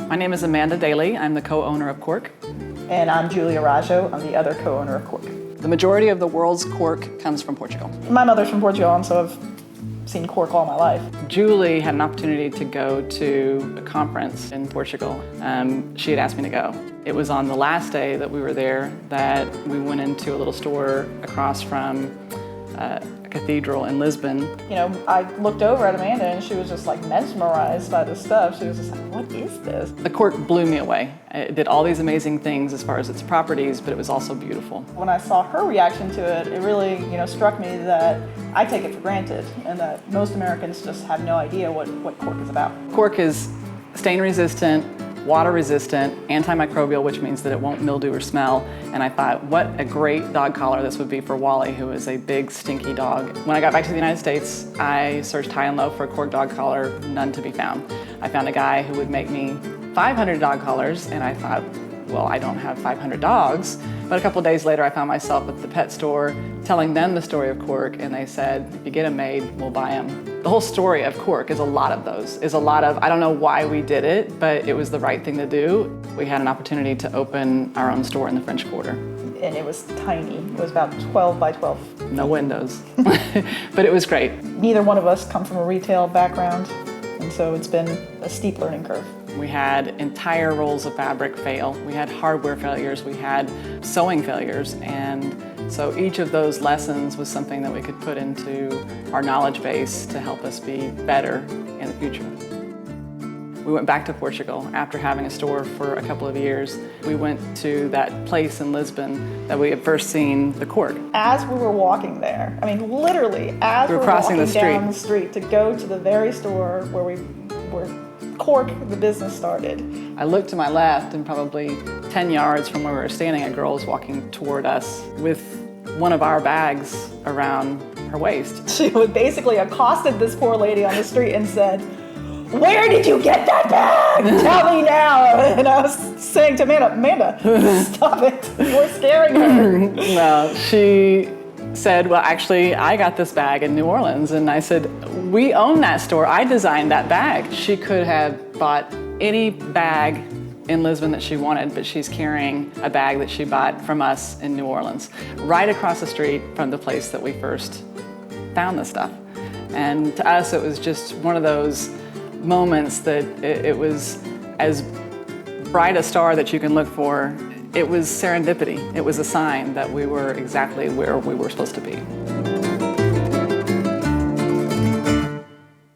My name is Amanda Dailey. I'm the co-owner of QUEORK. And I'm Julia Araujo. I'm the other co-owner of QUEORK. The majority of the world's cork comes from Portugal. My mother's from Portugal, and so I've seen cork all my life. Julie had an opportunity to go to a conference in Portugal. She had asked me to go. It was on the last day that we were there that we went into a little store across from a cathedral in Lisbon. You know, I looked over at Amanda and she was just like mesmerized by the stuff. She was just like, what is this? The cork blew me away. It did all these amazing things as far as its properties, but it was also beautiful. When I saw her reaction to it, it really, struck me that I take it for granted and that most Americans just have no idea what cork is about. Cork is stain resistant, water resistant, antimicrobial, which means that it won't mildew or smell. And I thought, what a great dog collar this would be for Wally, who is a big, stinky dog. When I got back to the United States, I searched high and low for a cork dog collar, none to be found. I found a guy who would make me 500 dog collars, and I thought, well, I don't have 500 dogs. But a couple of days later, I found myself at the pet store telling them the story of cork, and they said, if you get them made, we'll buy them. The whole story of cork is a lot of those, I don't know why we did it, but it was the right thing to do. We had an opportunity to open our own store in the French Quarter. And it was tiny. It was about 12 by 12. No windows, but it was great. Neither one of us come from a retail background, and so it's been a steep learning curve. We had entire rolls of fabric fail. We had hardware failures. We had sewing failures. And so each of those lessons was something that we could put into our knowledge base to help us be better in the future. We went back to Portugal after having a store for a couple of years. We went to that place in Lisbon that we had first seen the cork. As we were walking there, I mean literally as we were crossing walking the down the street to go to the very store where Cork, the business, started. I looked to my left, and probably 10 yards from where we were standing, a girl was walking toward us with one of our bags around her waist. She would basically accosted this poor lady on the street and said, "Where did you get that bag? Tell me now." And I was saying to Amanda, stop it, you're scaring her. No, she said, well, actually, I got this bag in New Orleans. And I said, we own that store. I designed that bag. She could have bought any bag in Lisbon that she wanted, but she's carrying a bag that she bought from us in New Orleans, right across the street from the place that we first found this stuff. And to us, it was just one of those moments that it was as bright a star that you can look for. It was serendipity. It was a sign that we were exactly where we were supposed to be.